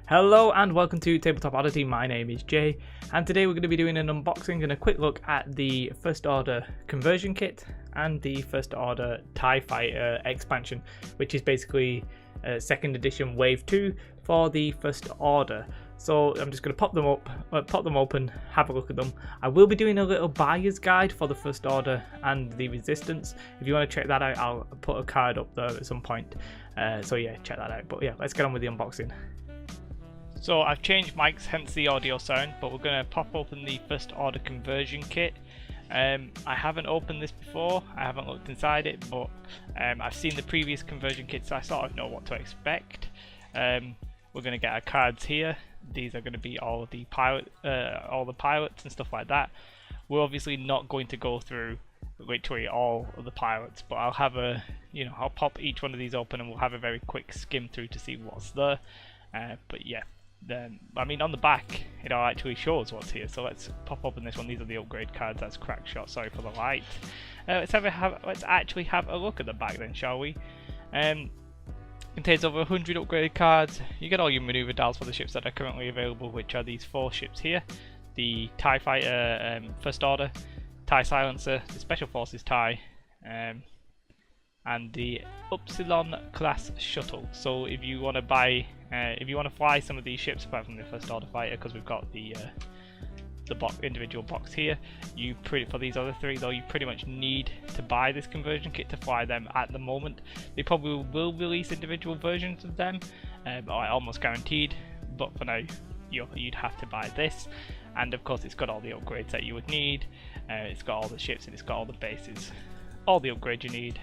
Hello and welcome to Tabletop Oddity. My name is Jay, and today we're going to be doing an unboxing and a quick look at the First Order conversion kit and the First Order TIE Fighter expansion, which is basically second edition Wave 2 for the First Order. So I'm just going to pop them open, have a look at them. I will be doing a little buyer's guide for the First Order and the Resistance. If you want to check that out, I'll put a card up there at some point. So yeah, check that out. But yeah, let's get on with the unboxing. So I've changed mics, hence the audio sound, but we're going to pop open the First Order conversion kit. I haven't opened this before, I haven't looked inside it, but I've seen the previous conversion kit, so I sort of know what to expect. We're going to get our cards here. These are going to be all the pilots and stuff like that. We're obviously not going to go through literally all of the pilots, but I'll have I'll pop each one of these open and we'll have a very quick skim through to see what's there. But yeah. Then on the back it actually shows what's here, so let's pop open this one. These are the upgrade cards. That's Crackshot, sorry for the light. Let's actually have a look at the back then, shall we? Contains over 100 upgraded cards. You get all your maneuver dials for the ships that are currently available, which are these 4 ships here: the TIE Fighter First Order, TIE Silencer, the Special Forces TIE, and the Upsilon class shuttle. So if you want to fly some of these ships apart from the First Order fighter, because we've got the individual box here, for these other 3 though, you pretty much need to buy this conversion kit to fly them at the moment. They probably will release individual versions of them, almost guaranteed, but for now you'd have to buy this. And of course it's got all the upgrades that you would need. It's got all the ships and it's got all the bases, all the upgrades you need,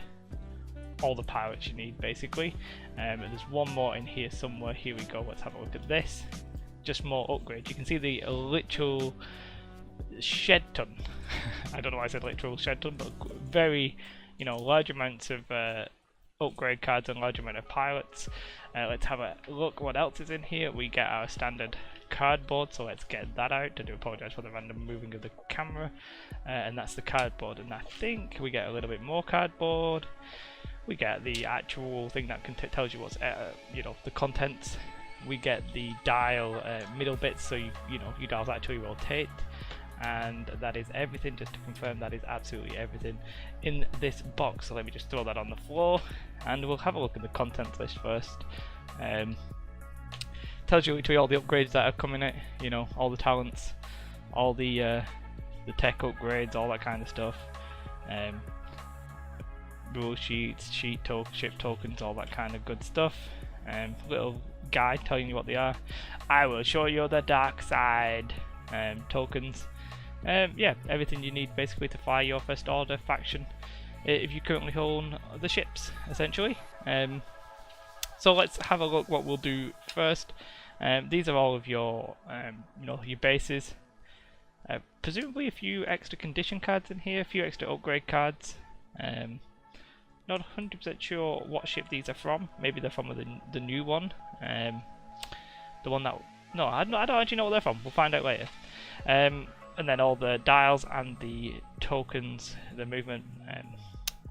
all the pilots you need basically. There's one more in here somewhere. Here we go, let's have a look at this. Just more upgrades. You can see the literal shed ton. I don't know why I said literal shed ton, but very large amounts of upgrade cards and large amount of pilots. Let's have a look what else is in here. We get our standard cardboard, so let's get that out. I do apologise for the random moving of the camera, and that's the cardboard. And I think we get a little bit more cardboard. We get the actual thing that tells you what's the contents. We get the dial middle bits, so your dials actually rotate, and that is everything. Just to confirm, that is absolutely everything in this box. So let me just throw that on the floor, and we'll have a look at the contents list first. Tells you literally all the upgrades that are coming out, all the talents, all the tech upgrades, all that kind of stuff. Rule sheets, ship tokens, all that kind of good stuff. Little guide telling you what they are. I will show you the dark side tokens. Yeah, everything you need basically to fly your First Order faction if you currently own the ships, essentially. So let's have a look what we'll do first. These are all of your your bases. Presumably a few extra condition cards in here, a few extra upgrade cards. Not 100% sure what ship these are from. Maybe they're from the new one. The one that... No, I don't actually know what they're from. We'll find out later. And then all the dials and the tokens, the movement...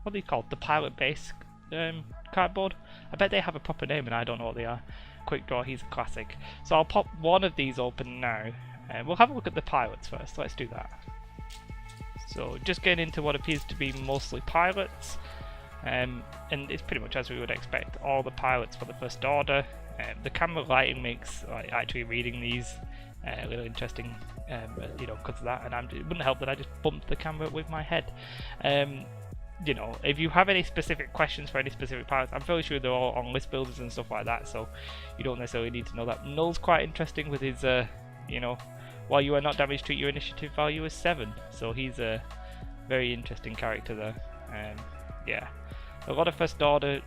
what are they called? The pilot base cardboard? I bet they have a proper name and I don't know what they are. Quick Draw, he's a classic. So I'll pop one of these open now. We'll have a look at the pilots first. Let's do that. So just getting into what appears to be mostly pilots. And it's pretty much as we would expect, all the pilots for the First Order. The camera lighting makes actually reading these a little interesting, because of that. And it wouldn't help that I just bumped the camera with my head. If you have any specific questions for any specific pilots, I'm fairly sure they're all on list builders and stuff like that, so you don't necessarily need to know that. Null's quite interesting with his, while you are not damaged, treat your initiative value as 7. So he's a very interesting character there. Yeah. A lot of First Order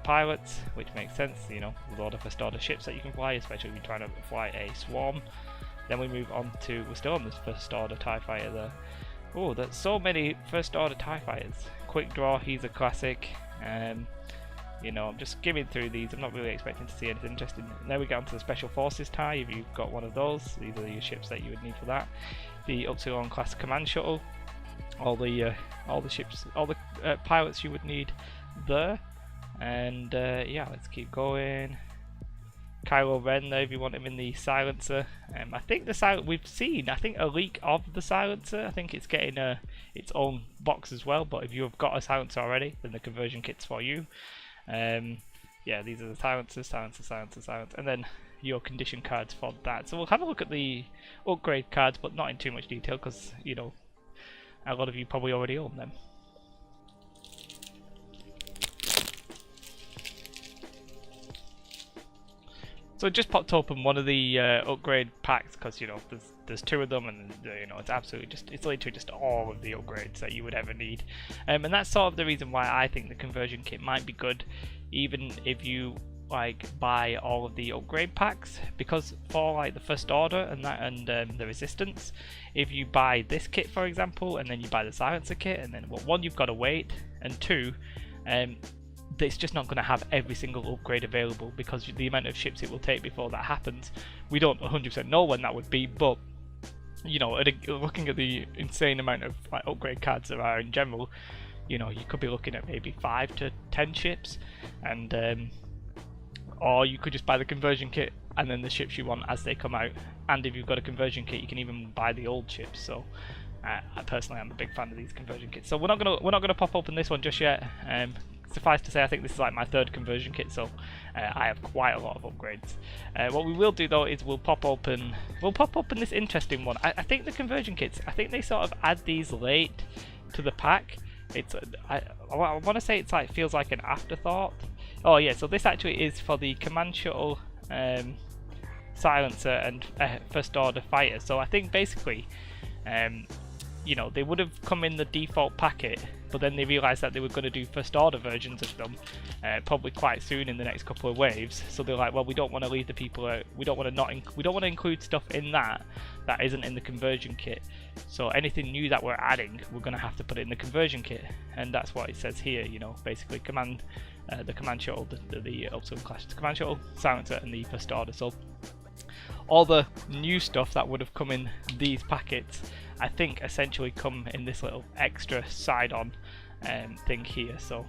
pilots, which makes sense, with a lot of First Order ships that you can fly, especially if you're trying to fly a swarm. Then we move on to, we're still on this First Order TIE Fighter there. Oh, there's so many First Order TIE Fighters. Quick Draw, he's a classic. I'm just skimming through these, I'm not really expecting to see anything interesting. And then we get onto the Special Forces TIE, if you've got one of those. These are your ships that you would need for that. The Upsilon class command shuttle. All the ships, all the pilots you would need there. And yeah, let's keep going. Kylo Ren there if you want him in the silencer. I think we've seen a leak of the silencer. I think it's getting its own box as well, but if you've got a silencer already, then the conversion kit's for you. Yeah, these are the silencers, silencer, and then your condition cards for that. So we'll have a look at the upgrade cards, but not in too much detail because, you know, a lot of you probably already own them. So I just popped open one of the upgrade packs because, you know, there's 2 of them, and you know, it's literally just all of the upgrades that you would ever need, and that's sort of the reason why I think the conversion kit might be good, even if you like buy all of the upgrade packs, because for like the First Order and the Resistance, if you buy this kit for example, and then you buy the silencer kit, and then well, 1, you've got to wait, and 2, it's just not going to have every single upgrade available because the amount of ships it will take before that happens. We don't 100% know when that would be, but you know, looking at the insane amount of like upgrade cards there are in general, you know, you could be looking at maybe 5 to 10 ships, and or you could just buy the conversion kit and then the ships you want as they come out. And if you've got a conversion kit, you can even buy the old ships. So I personally am a big fan of these conversion kits. So we're not gonna pop open this one just yet. Suffice to say, I think this is like my 3rd conversion kit, so I have quite a lot of upgrades. What we will do though is we'll pop open this interesting one. I think the conversion kits, I think they sort of add these late to the pack. It's I want to say it's like feels like an afterthought. Oh yeah, so this actually is for the Command Shuttle, silencer, and First Order fighter. So I think basically, you know, they would have come in the default packet, but then they realised that they were going to do First Order versions of them probably quite soon in the next couple of waves. So they're like, well, we don't want to leave the people out. We don't want to include stuff in that isn't in the conversion kit. So anything new that we're adding, we're going to have to put it in the conversion kit, and that's what it says here. You know, basically the Command Shuttle, the Upsilon class Command Shuttle, silencer, and the First Order. So all the new stuff that would have come in these packets, I think essentially come in this little extra side-on thing here. So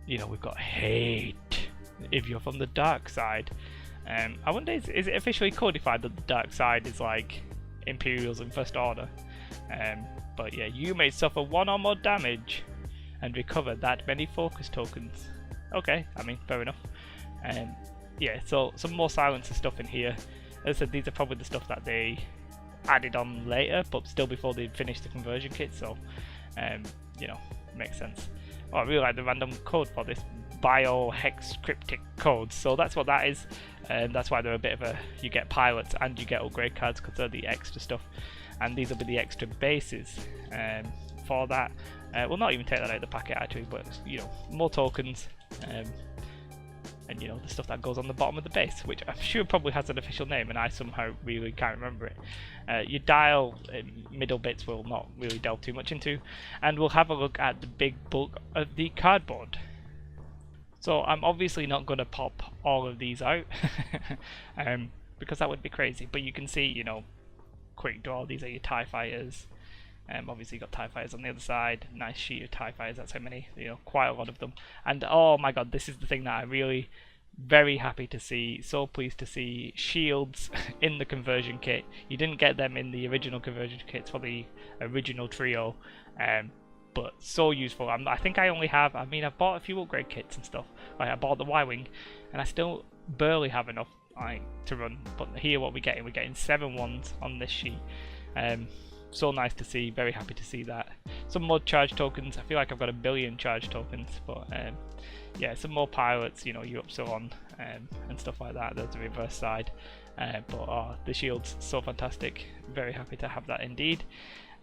you know, we've got hate if you're from the dark side. I wonder, is it officially codified that the dark side is like Imperials and First Order? But yeah, you may suffer 1 or more damage and recover that many focus tokens. Okay, I mean, fair enough. Yeah, so some more silencer stuff in here. As I said, these are probably the stuff that they added on later, but still before they finished the conversion kit, so you know, makes sense. Oh, I really like the random code for this, biohex cryptic code. So that's what that is, and that's why they're a bit of a, you get pilots and you get upgrade cards because they're the extra stuff, and these will be the extra bases for that. We'll not even take that out of the packet actually, but you know, more tokens, and you know, the stuff that goes on the bottom of the base, which I'm sure probably has an official name and I somehow really can't remember it. Your dial middle bits we'll not really delve too much into, and we'll have a look at the big bulk of the cardboard. So I'm obviously not going to pop all of these out because that would be crazy, but you can see, you know, quick draw, these are your TIE fighters. Obviously you got TIE fighters on the other side, nice sheet of TIE fighters, that's how many, you know, quite a lot of them. And oh my god, this is the thing that I'm really very happy to see, so pleased to see shields in the conversion kit. You didn't get them in the original conversion kits for the original trio, but so useful. I think I only have, I mean, I've bought a few upgrade kits and stuff, like I bought the Y-Wing, and I still barely have enough to run, but here what we're getting 7 ones on this sheet. So nice to see, very happy to see that. Some more charge tokens, I feel like I've got 1 billion charge tokens, but yeah, some more pilots, you know, your Upsilon and stuff like that. There's the reverse side, but the shield's so fantastic, very happy to have that indeed.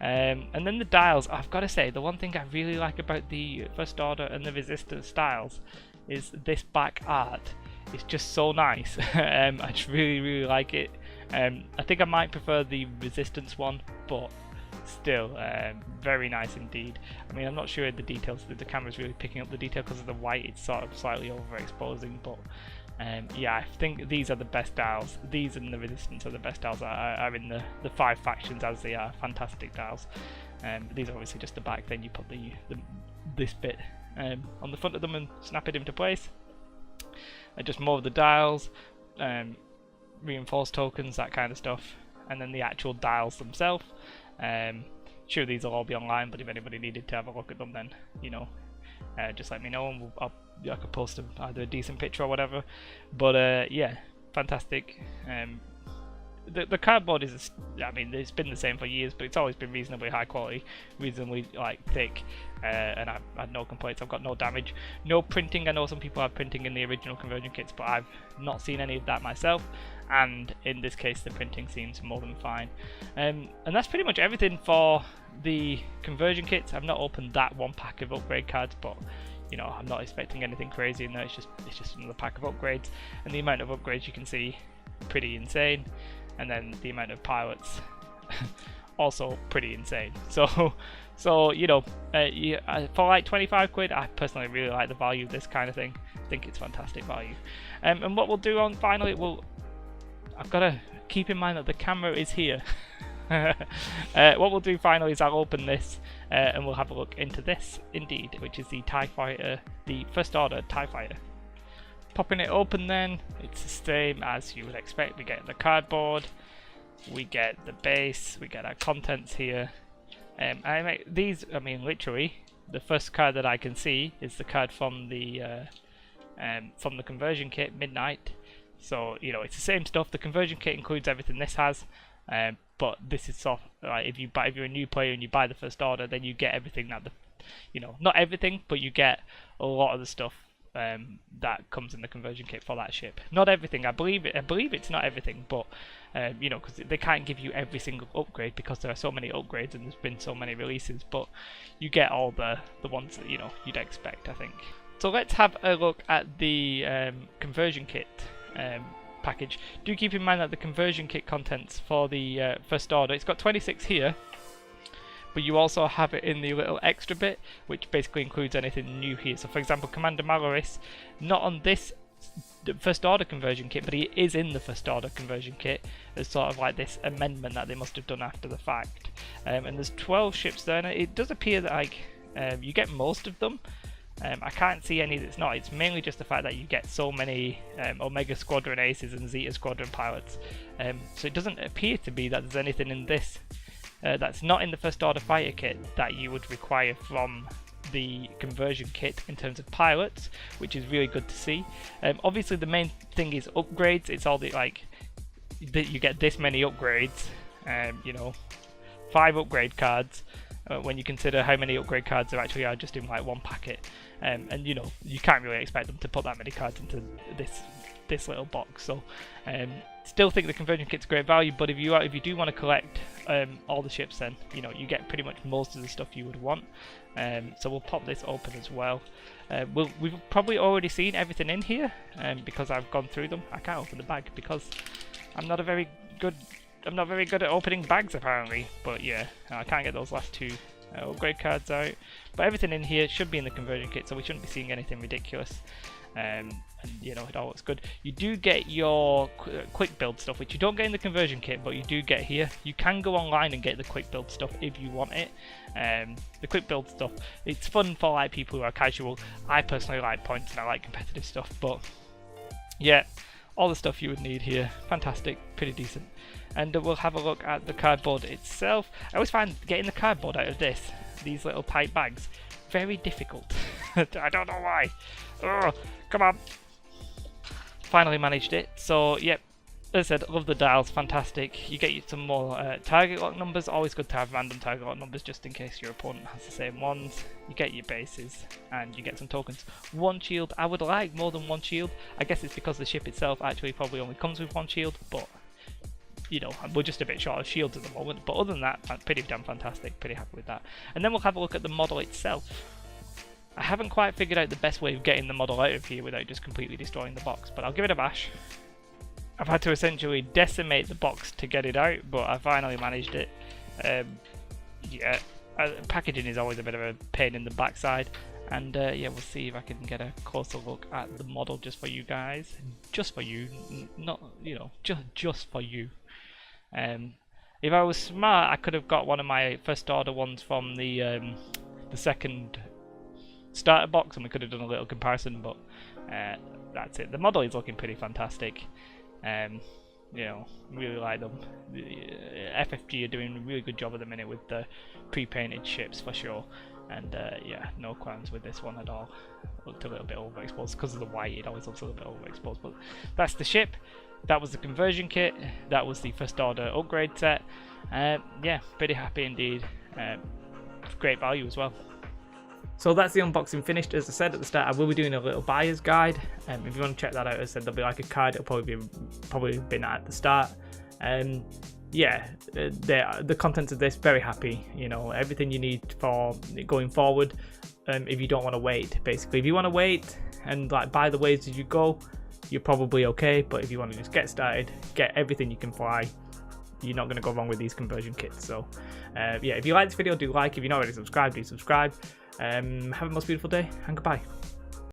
And then the dials, I've got to say, the one thing I really like about the First Order and the Resistance styles is this back art. It's just so nice. I just really like it. I think I might prefer the Resistance one, but still very nice indeed. I mean, I'm not sure the details, the camera's really picking up the detail because of the white, it's sort of slightly overexposing, but yeah, I think these are the best dials. These and the Resistance are the best dials that are in the 5 factions, as they are fantastic dials. These are obviously just the back, then you put this bit on the front of them and snap it into place. Just more of the dials, reinforced tokens, that kind of stuff, and then the actual dials themselves. Sure, these will all be online, but if anybody needed to have a look at them, then just let me know, and I could post either a decent picture or whatever. But yeah, fantastic. The cardboard is, I mean, it's been the same for years, but it's always been reasonably high quality, reasonably thick, and I've had no complaints. I've got no damage, no printing. I know some people have printing in the original conversion kits, but I've not seen any of that myself, and in this case the printing seems more than fine. And that's pretty much everything for the conversion kits. I've not opened that one pack of upgrade cards, but I'm not expecting anything crazy in there. It's just another pack of upgrades, and the amount of upgrades you can see, pretty insane. And then the amount of pilots, also pretty insane. So for like 25 quid, I personally really like the value of this kind of thing. I think it's fantastic value. And what we'll do on finally, I've got to keep in mind that the camera is here. What we'll do finally is I'll open this and we'll have a look into this indeed, which is the TIE Fighter, the First Order TIE Fighter. Popping it open then, it's the same as you would expect. We get the cardboard, we get the base, we get our contents here. Literally, the first card that I can see is the card from the conversion kit, Midnight. So it's the same stuff. The conversion kit includes everything this has, but this is soft. If you're a new player and you buy the First Order, then you get everything that not everything, but you get a lot of the stuff that comes in the conversion kit for that ship. Not everything, I believe it's not everything, but because they can't give you every single upgrade because there are so many upgrades and there's been so many releases, but you get all the ones that you'd expect, I think. So let's have a look at the conversion kit package. Do keep in mind that the conversion kit contents for the First Order, it's got 26 here, but you also have it in the little extra bit, which basically includes anything new here. So for example, Commander Maloris, not on this First Order conversion kit, but he is in the First Order conversion kit as sort of like this amendment that they must have done after the fact. And there's 12 ships there, and it does appear that you get most of them. I can't see any that's not. It's mainly just the fact that you get so many Omega Squadron Aces and Zeta Squadron pilots. So it doesn't appear to be that there's anything in this that's not in the First Order fighter kit that you would require from the conversion kit in terms of pilots, which is really good to see. Obviously the main thing is upgrades. It's all you get this many upgrades, 5 upgrade cards, when you consider how many upgrade cards there actually are just in like one packet, and you can't really expect them to put that many cards into this little box. So still think the conversion kit's great value, but if you do want to collect all the ships, then you get pretty much most of the stuff you would want. So we'll pop this open as well. We've probably already seen everything in here because I've gone through them. I can't open the bag because I'm not very good at opening bags apparently, but yeah, I can't get those last 2 upgrade cards out. But everything in here should be in the conversion kit, so we shouldn't be seeing anything ridiculous. And it all looks good. You do get your quick build stuff, which you don't get in the conversion kit, but you do get here. You can go online and get the quick build stuff if you want it. The quick build stuff, it's fun for like people who are casual. I personally like points and I like competitive stuff, but yeah, all the stuff you would need here. Fantastic, pretty decent. And we'll have a look at the cardboard itself. I always find getting the cardboard out of these little tight bags, very difficult. I don't know why. Oh, come on. Finally managed it. So, yep. As I said, love the dials, fantastic. You get some more target lock numbers. Always good to have random target lock numbers just in case your opponent has the same ones. You get your bases and you get some tokens. 1 shield. I would like more than 1 shield. I guess it's because the ship itself actually probably only comes with 1 shield, but we're just a bit short of shields at the moment. But other than that, pretty damn fantastic. Pretty happy with that. And then we'll have a look at the model itself. I haven't quite figured out the best way of getting the model out of here without just completely destroying the box, but I'll give it a bash. I've had to essentially decimate the box to get it out, but I finally managed it. Packaging is always a bit of a pain in the backside, and yeah, we'll see if I can get a closer look at the model just for you guys. Just for you, not, just for you. If I was smart, I could have got one of my First Order ones from the second starter box and we could have done a little comparison, but that's it. The model is looking pretty fantastic. You know, really like them. FFG are doing a really good job at the minute with the pre-painted ships for sure, and yeah, no qualms with this one at all. Looked a little bit overexposed because of the white. It always looks a little bit overexposed, but that's the ship. That was the conversion kit. That was the first order upgrade set. Yeah, pretty happy indeed. Great value as well. So that's the unboxing finished. As I said at the start, I will be doing a little buyer's guide. If you want to check that out, as I said, there'll be like a card. It'll probably been at the start. Yeah, the contents of this, very happy. You know, everything you need for going forward. If you don't want to wait, basically, if you want to wait and like buy the waves as you go, you're probably okay. But if you want to just get started, get everything you can fly, you're not going to go wrong with these conversion kits. So yeah, if you like this video, do like. If you're not already subscribed, do subscribe. Have a most beautiful day, and goodbye.